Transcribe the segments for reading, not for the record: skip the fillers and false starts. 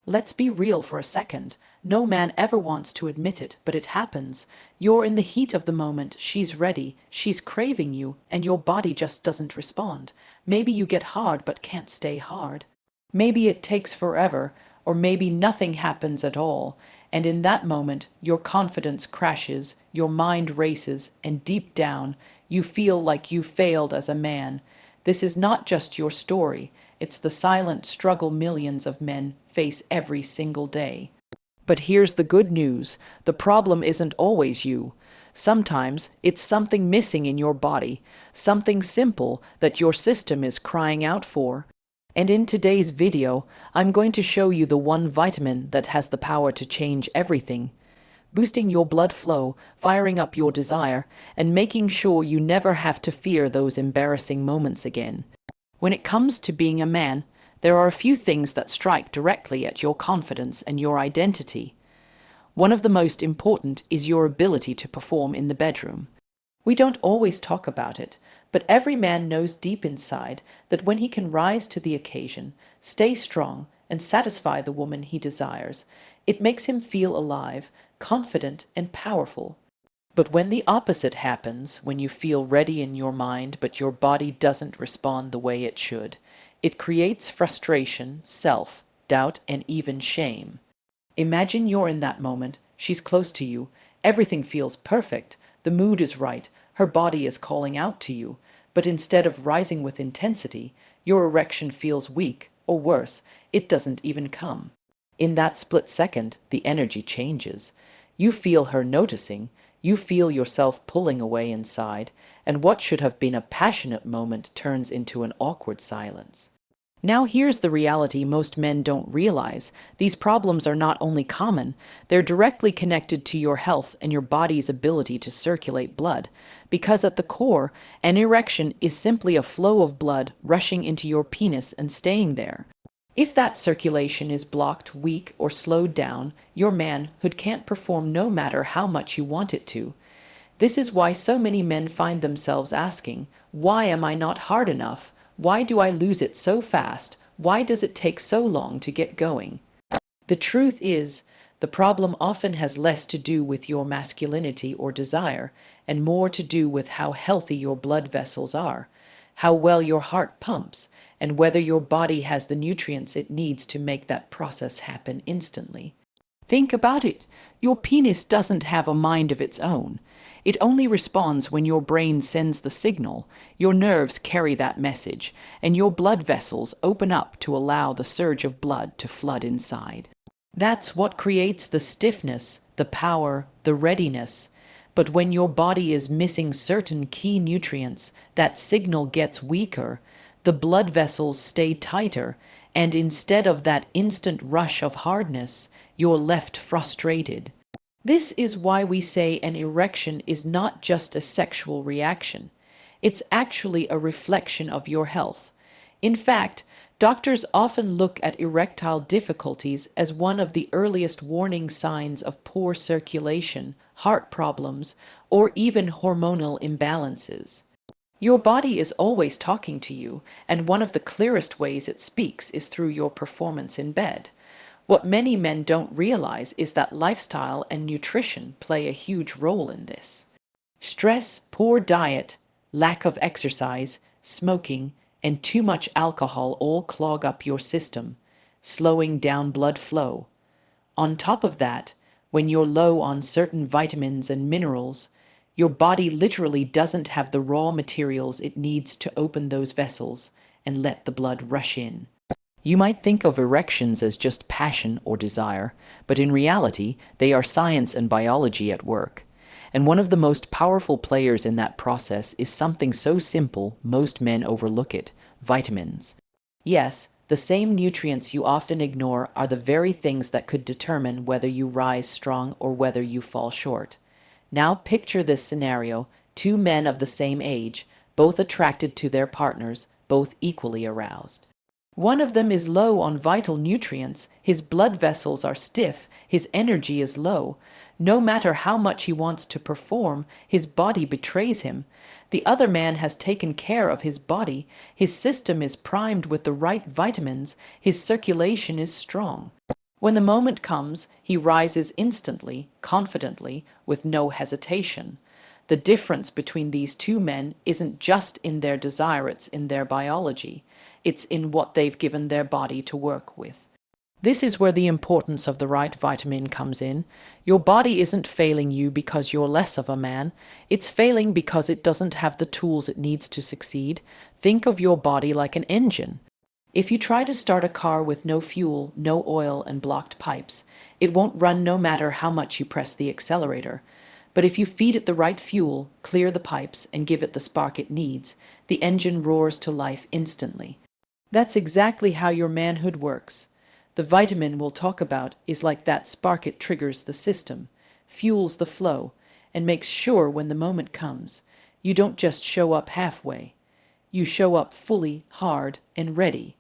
Let's be real for a second. No man ever wants to admit it, but it happens. You're in the heat of the moment, she's ready, she's craving you, and your body just doesn't respond. Maybe you get hard but can't stay hard. Maybe it takes forever, or maybe nothing happens at all. And in that moment, your confidence crashes, your mind races, and deep down, you feel like you failed as a man. This is not just your story, it's the silent struggle millions of men face every single day. But here's the good news, the problem isn't always you. Sometimes it's something missing in your body, something simple that your system is crying out for. And in today's video, I'm going to show you the one vitamin that has the power to change everything, boosting your blood flow, firing up your desire, and making sure you never have to fear those embarrassing moments again. When it comes to being a man, there are a few things that strike directly at your confidence and your identity. One of the most important is your ability to perform in the bedroom. We don't always talk about it, but every man knows deep inside that when he can rise to the occasion, stay strong, and satisfy the woman he desires, it makes him feel alive, confident, and powerful. But when the opposite happens, when you feel ready in your mind but your body doesn't respond the way it should, it creates frustration, self-doubt, and even shame. Imagine you're in that moment, she's close to you, everything feels perfect, the mood is right, her body is calling out to you, but instead of rising with intensity, your erection feels weak, or worse, it doesn't even come. In that split second, the energy changes. You feel her noticing, you feel yourself pulling away inside, and what should have been a passionate moment turns into an awkward silence. Now here's the reality most men don't realize. These problems are not only common, they're directly connected to your health and your body's ability to circulate blood. Because at the core, an erection is simply a flow of blood rushing into your penis and staying there. If that circulation is blocked, weak, or slowed down, your manhood can't perform no matter how much you want it to. This is why so many men find themselves asking, why am I not hard enough? Why do I lose it so fast? Why does it take so long to get going? The truth is, the problem often has less to do with your masculinity or desire, and more to do with how healthy your blood vessels are, how well your heart pumps, and whether your body has the nutrients it needs to make that process happen instantly. Think about it. Your penis doesn't have a mind of its own. It only responds when your brain sends the signal, your nerves carry that message, and your blood vessels open up to allow the surge of blood to flood inside. That's what creates the stiffness, the power, the readiness. But when your body is missing certain key nutrients, that signal gets weaker, the blood vessels stay tighter, and instead of that instant rush of hardness, you're left frustrated. This is why we say an erection is not just a sexual reaction. It's actually a reflection of your health. In fact, doctors often look at erectile difficulties as one of the earliest warning signs of poor circulation, heart problems, or even hormonal imbalances. Your body is always talking to you, and one of the clearest ways it speaks is through your performance in bed. What many men don't realize is that lifestyle and nutrition play a huge role in this. Stress, poor diet, lack of exercise, smoking, and too much alcohol all clog up your system, slowing down blood flow. On top of that, when you're low on certain vitamins and minerals, your body literally doesn't have the raw materials it needs to open those vessels and let the blood rush in. You might think of erections as just passion or desire, but in reality, they are science and biology at work. And one of the most powerful players in that process is something so simple most men overlook it: vitamins. Yes, the same nutrients you often ignore are the very things that could determine whether you rise strong or whether you fall short. Now picture this scenario: two men of the same age, both attracted to their partners, both equally aroused. One of them is low on vital nutrients, his blood vessels are stiff, his energy is low. No matter how much he wants to perform, his body betrays him. The other man has taken care of his body, his system is primed with the right vitamins, his circulation is strong. When the moment comes, he rises instantly, confidently, with no hesitation. The difference between these two men isn't just in their desire, it's in their biology. It's in what they've given their body to work with. This is where the importance of the right vitamin comes in. Your body isn't failing you because you're less of a man. It's failing because it doesn't have the tools it needs to succeed. Think of your body like an engine. If you try to start a car with no fuel, no oil, and blocked pipes, it won't run no matter how much you press the accelerator. But if you feed it the right fuel, clear the pipes, and give it the spark it needs, the engine roars to life instantly. That's exactly how your manhood works. The vitamin we'll talk about is like that spark. It triggers the system, fuels the flow, and makes sure when the moment comes, you don't just show up halfway. You show up fully, hard, and ready.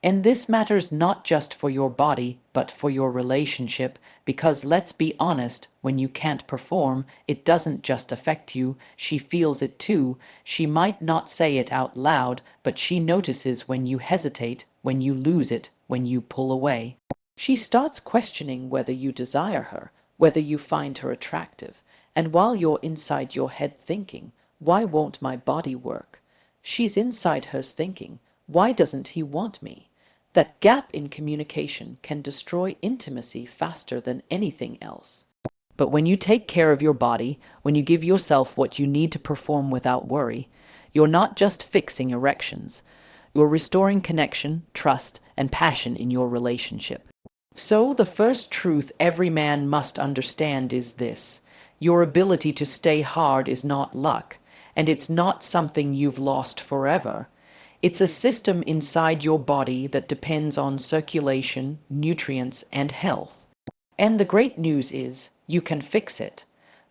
And this matters not just for your body, but for your relationship, because let's be honest, when you can't perform, it doesn't just affect you, she feels it too. She might not say it out loud, but she notices when you hesitate, when you lose it, when you pull away. She starts questioning whether you desire her, whether you find her attractive. And while you're inside your head thinking, why won't my body work? She's inside hers thinking, why doesn't he want me? That gap in communication can destroy intimacy faster than anything else. But when you take care of your body, when you give yourself what you need to perform without worry, you're not just fixing erections. You're restoring connection, trust, and passion in your relationship. So the first truth every man must understand is this: your ability to stay hard is not luck, and it's not something you've lost forever. It's a system inside your body that depends on circulation, nutrients, and health. And the great news is, you can fix it.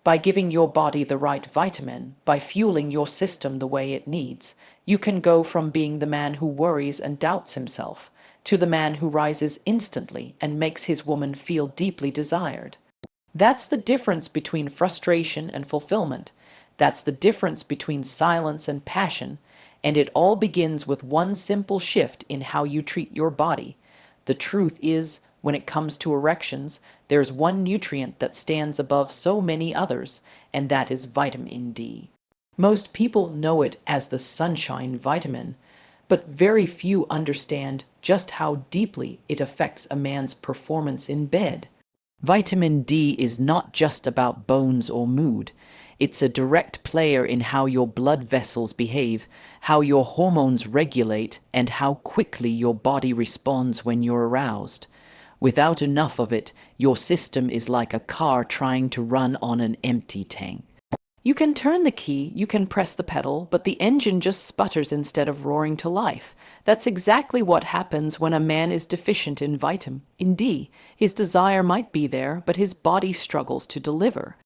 By giving your body the right vitamin, by fueling your system the way it needs, you can go from being the man who worries and doubts himself, to the man who rises instantly and makes his woman feel deeply desired. That's the difference between frustration and fulfillment. That's the difference between silence and passion. And it all begins with one simple shift in how you treat your body. The truth is, when it comes to erections, there's one nutrient that stands above so many others, and that is vitamin D. Most people know it as the sunshine vitamin, but very few understand just how deeply it affects a man's performance in bed. Vitamin D is not just about bones or mood. It's a direct player in how your blood vessels behave, how your hormones regulate, and how quickly your body responds when you're aroused. Without enough of it, your system is like a car trying to run on an empty tank. You can turn the key, you can press the pedal, but the engine just sputters instead of roaring to life. That's exactly what happens when a man is deficient in vitamin D. His desire might be there, but his body struggles to deliver.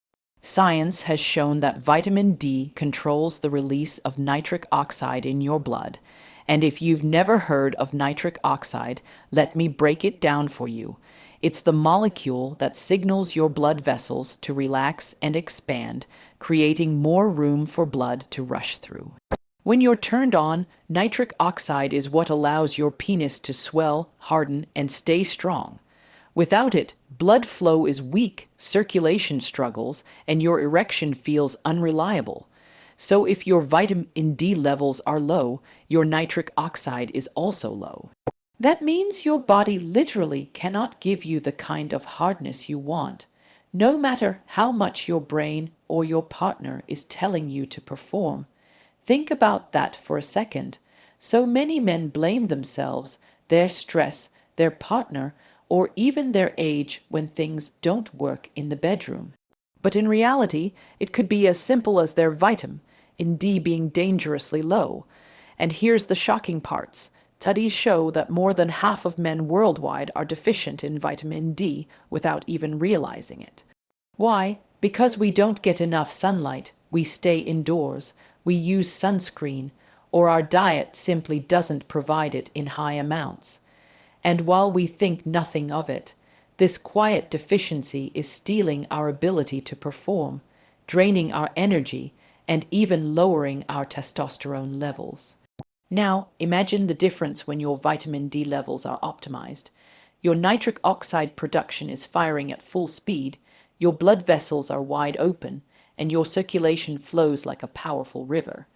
Science has shown that vitamin D controls the release of nitric oxide in your blood. And if you've never heard of nitric oxide, let me break it down for you. It's the molecule that signals your blood vessels to relax and expand, creating more room for blood to rush through. When you're turned on, nitric oxide is what allows your penis to swell, harden, and stay strong. Without it, blood flow is weak, circulation struggles, and your erection feels unreliable. So if your vitamin D levels are low, your nitric oxide is also low. That means your body literally cannot give you the kind of hardness you want, no matter how much your brain or your partner is telling you to perform. Think about that for a second. So many men blame themselves, their stress, their partner, or even their age when things don't work in the bedroom. But in reality, it could be as simple as their vitamin D being dangerously low. And here's the shocking parts. Studies show that more than half of men worldwide are deficient in vitamin D without even realizing it. Why? Because we don't get enough sunlight, we stay indoors, we use sunscreen, or our diet simply doesn't provide it in high amounts. And while we think nothing of it, this quiet deficiency is stealing our ability to perform, draining our energy, and even lowering our testosterone levels. Now, imagine the difference when your vitamin D levels are optimized. Your nitric oxide production is firing at full speed, your blood vessels are wide open, and your circulation flows like a powerful river.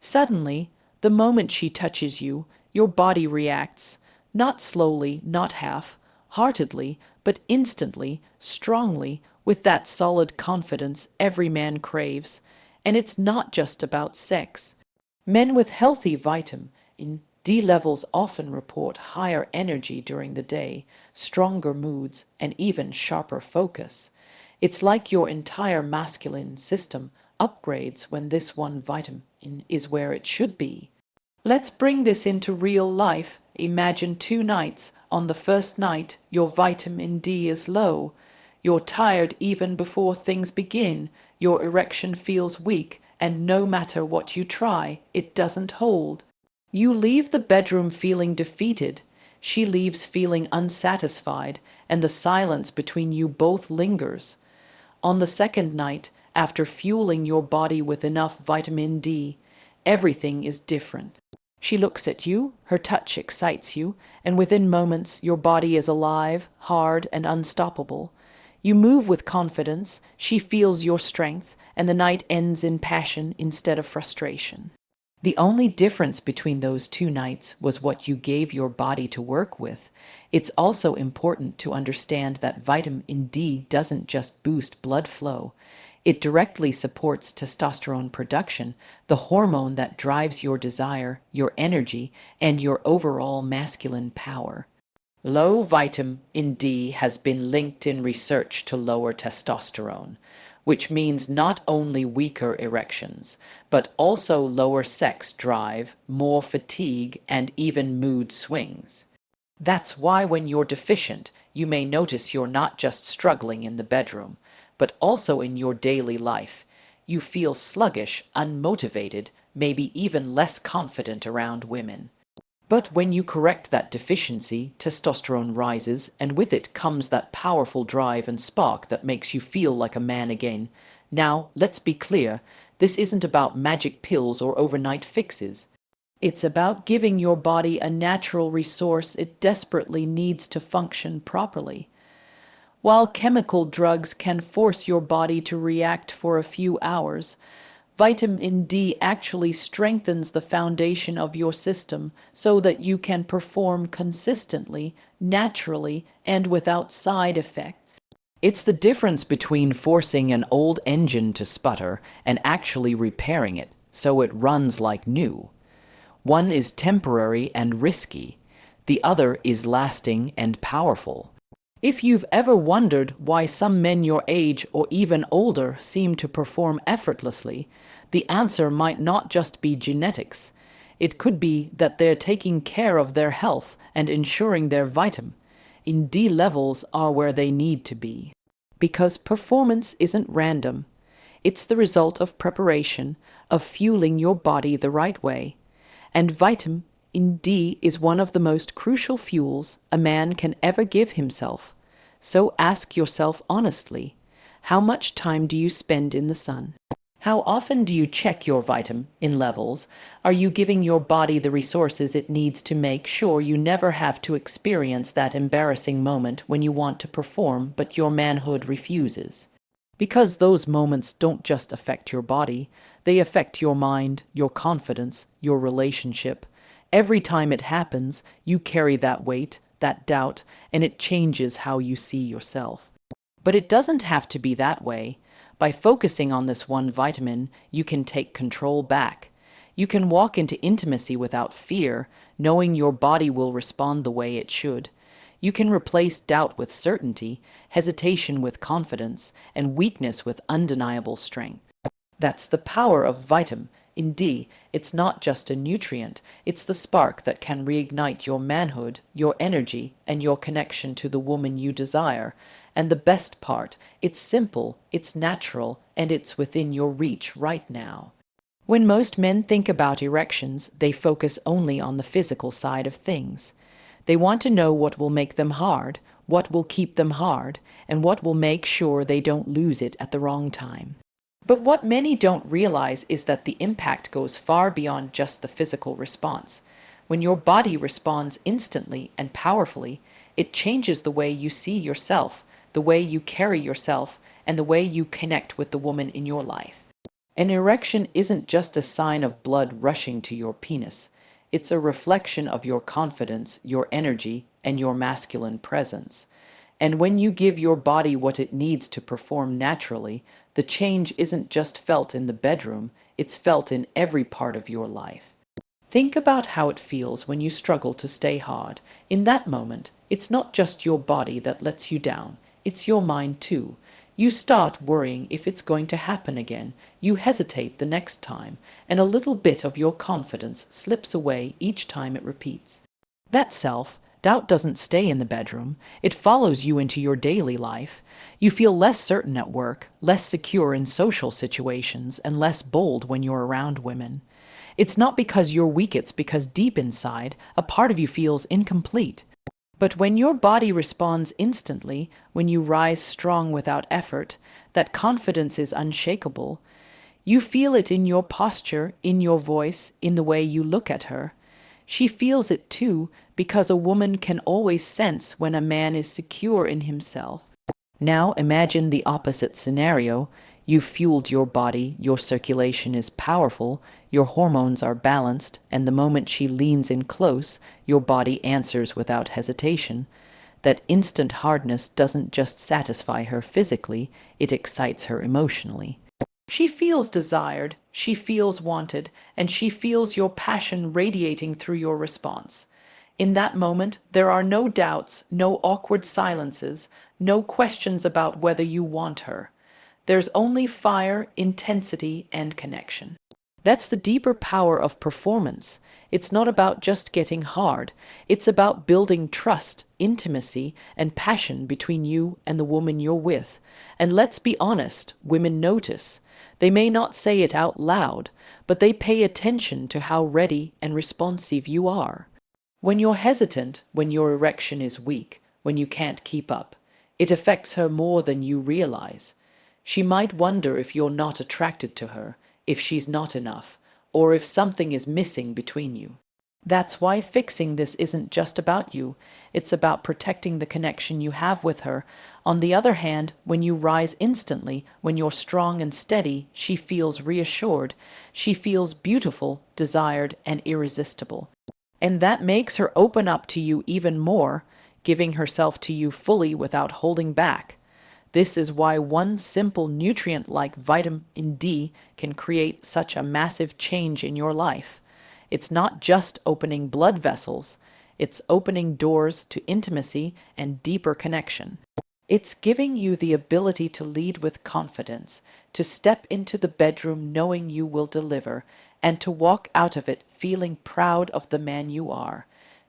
Suddenly, the moment she touches you, your body reacts, not slowly, not half-heartedly, but instantly, strongly, with that solid confidence every man craves. And it's not just about sex. Men with healthy vitamin D levels often report higher energy during the day, stronger moods, and even sharper focus. It's like your entire masculine system upgrades when this one vitamin is where it should be. Let's bring this into real life. Imagine 2 nights. On the first night, your vitamin D is low. You're tired even before things begin. Your erection feels weak, and no matter what you try, it doesn't hold. You leave the bedroom feeling defeated. She leaves feeling unsatisfied, and the silence between you both lingers. On the second night, after fueling your body with enough vitamin D, everything is different. She looks at you, her touch excites you, and within moments your body is alive, hard, and unstoppable. You move with confidence, she feels your strength, and the night ends in passion instead of frustration. The only difference between those 2 nights was what you gave your body to work with. It's also important to understand that vitamin D doesn't just boost blood flow. It directly supports testosterone production, the hormone that drives your desire, your energy, and your overall masculine power. Low vitamin D has been linked in research to lower testosterone, which means not only weaker erections, but also lower sex drive, more fatigue, and even mood swings. That's why when you're deficient, you may notice you're not just struggling in the bedroom, but also in your daily life. You feel sluggish, unmotivated, maybe even less confident around women. But when you correct that deficiency, testosterone rises, and with it comes that powerful drive and spark that makes you feel like a man again. Now, let's be clear, this isn't about magic pills or overnight fixes. It's about giving your body a natural resource it desperately needs to function properly. While chemical drugs can force your body to react for a few hours, vitamin D actually strengthens the foundation of your system so that you can perform consistently, naturally, and without side effects. It's the difference between forcing an old engine to sputter and actually repairing it so it runs like new. One is temporary and risky, the other is lasting and powerful. If you've ever wondered why some men your age or even older seem to perform effortlessly, the answer might not just be genetics. It could be that they're taking care of their health and ensuring their vitamin D levels are where they need to be. Because performance isn't random. It's the result of preparation, of fueling your body the right way. And vitamin D is one of the most crucial fuels a man can ever give himself. So ask yourself honestly, how much time do you spend in the sun? How often do you check your vitamin levels? Are you giving your body the resources it needs to make sure you never have to experience that embarrassing moment when you want to perform but your manhood refuses? Because those moments don't just affect your body, they affect your mind, your confidence, your relationship. Every time it happens, you carry that weight, that doubt, and it changes how you see yourself. But it doesn't have to be that way. By focusing on this one vitamin, you can take control back. You can walk into intimacy without fear, knowing your body will respond the way it should. You can replace doubt with certainty, hesitation with confidence, and weakness with undeniable strength. That's the power of vitamin D. It's not just a nutrient, it's the spark that can reignite your manhood, your energy, and your connection to the woman you desire. And the best part, it's simple, it's natural, and it's within your reach right now. When most men think about erections, they focus only on the physical side of things. They want to know what will make them hard, what will keep them hard, and what will make sure they don't lose it at the wrong time. But what many don't realize is that the impact goes far beyond just the physical response. When your body responds instantly and powerfully, It changes the way you see yourself, the way you carry yourself, and the way you connect with the woman in your life. An erection isn't just a sign of blood rushing to your penis. It's a reflection of your confidence, your energy, and your masculine presence. And when you give your body what it needs to perform naturally, the change isn't just felt in the bedroom, it's felt in every part of your life. Think about how it feels when you struggle to stay hard. In that moment, it's not just your body that lets you down, it's your mind too. You start worrying if it's going to happen again. You hesitate the next time, and a little bit of your confidence slips away each time it repeats. That self-doubt doesn't stay in the bedroom. It follows you into your daily life. You feel less certain at work, less secure in social situations, and less bold when you're around women. It's not because you're weak, it's because deep inside, a part of you feels incomplete. But when your body responds instantly, when you rise strong without effort, that confidence is unshakable. You feel it in your posture, in your voice, in the way you look at her. She feels it too, because a woman can always sense when a man is secure in himself. Now imagine the opposite scenario. You've fueled your body, your circulation is powerful, your hormones are balanced, and the moment she leans in close, your body answers without hesitation. That instant hardness doesn't just satisfy her physically, it excites her emotionally. She feels desired, she feels wanted, and she feels your passion radiating through your response. In that moment, there are no doubts, no awkward silences, no questions about whether you want her. There's only fire, intensity, and connection. That's the deeper power of performance. It's not about just getting hard. It's about building trust, intimacy, and passion between you and the woman you're with. And let's be honest, women notice. They may not say it out loud, but they pay attention to how ready and responsive you are. When you're hesitant, when your erection is weak, when you can't keep up, it affects her more than you realize. She might wonder if you're not attracted to her, if she's not enough, or if something is missing between you. That's why fixing this isn't just about you, it's about protecting the connection you have with her. On the other hand, when you rise instantly, when you're strong and steady, she feels reassured. She feels beautiful, desired, and irresistible. And that makes her open up to you even more, giving herself to you fully without holding back. This is why one simple nutrient like vitamin D can create such a massive change in your life. It's not just opening blood vessels, it's opening doors to intimacy and deeper connection. It's giving you the ability to lead with confidence, to step into the bedroom knowing you will deliver, and to walk out of it feeling proud of the man you are.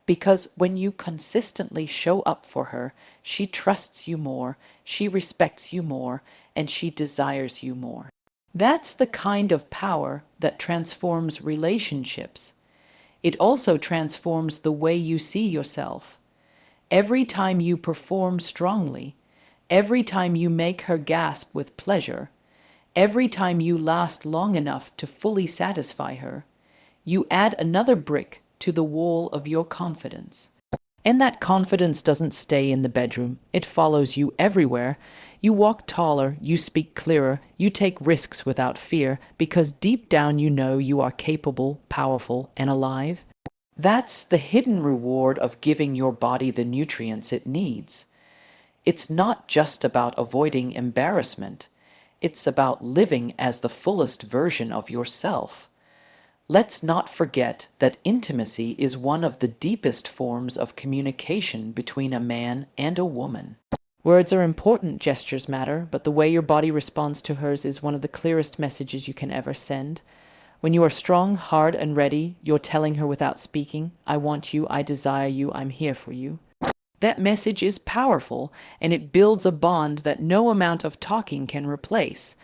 Because when you consistently show up for her, she trusts you more, she respects you more, and she desires you more. That's the kind of power that transforms relationships. It also transforms the way you see yourself. Every time you perform strongly, every time you make her gasp with pleasure, every time you last long enough to fully satisfy her, you add another brick to the wall of your confidence. And that confidence doesn't stay in the bedroom, it follows you everywhere. You walk taller, you speak clearer, you take risks without fear, because deep down you know you are capable, powerful, and alive. That's the hidden reward of giving your body the nutrients it needs. It's not just about avoiding embarrassment, it's about living as the fullest version of yourself. Let's not forget that intimacy is one of the deepest forms of communication between a man and a woman. Words are important, gestures matter, but the way your body responds to hers is one of the clearest messages you can ever send. When you are strong, hard, and ready, you're telling her without speaking, I want you, I desire you, I'm here for you. That message is powerful, and it builds a bond that no amount of talking can replace.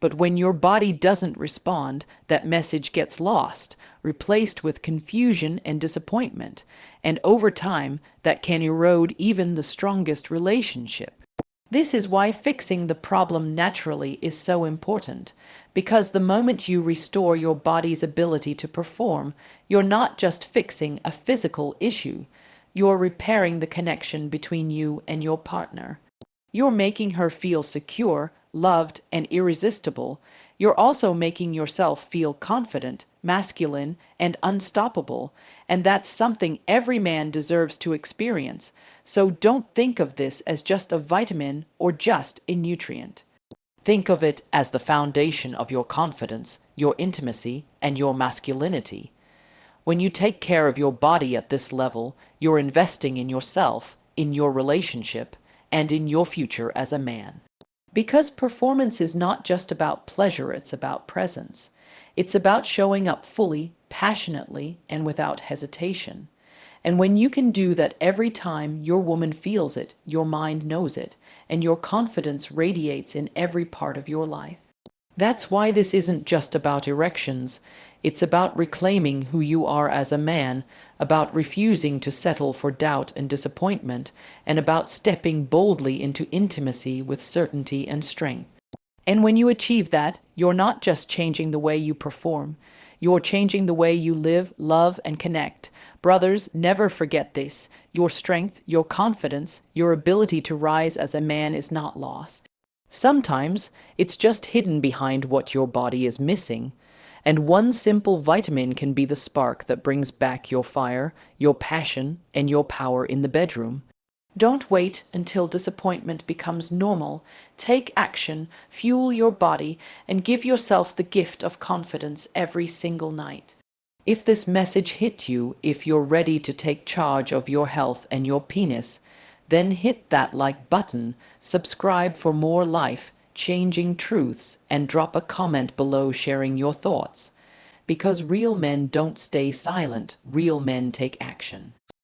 But when your body doesn't respond, that message gets lost, replaced with confusion and disappointment, and over time, that can erode even the strongest relationship. This is why fixing the problem naturally is so important, because the moment you restore your body's ability to perform, you're not just fixing a physical issue, You're repairing the connection between you and your partner. You're making her feel secure, loved, and irresistible. You're also making yourself feel confident, masculine, and unstoppable. And that's something every man deserves to experience. So don't think of this as just a vitamin or just a nutrient. Think of it as the foundation of your confidence, your intimacy, and your masculinity. When you take care of your body at this level, you're investing in yourself, in your relationship, and in your future as a man. Because performance is not just about pleasure, it's about presence. It's about showing up fully, passionately, and without hesitation. And when you can do that every time, your woman feels it, your mind knows it, and your confidence radiates in every part of your life. That's why this isn't just about erections. It's about reclaiming who you are as a man, about refusing to settle for doubt and disappointment, and about stepping boldly into intimacy with certainty and strength. And when you achieve that, you're not just changing the way you perform, you're changing the way you live, love, and connect. Brothers, never forget this. Your strength, your confidence, your ability to rise as a man is not lost. Sometimes it's just hidden behind what your body is missing. And one simple vitamin can be the spark that brings back your fire, your passion, and your power in the bedroom. Don't wait until disappointment becomes normal. Take action, fuel your body, and give yourself the gift of confidence every single night. If this message hit you, if you're ready to take charge of your health and your penis, then hit that like button, subscribe for more life-changing truths, and drop a comment below sharing your thoughts. Because real men don't stay silent, real men take action.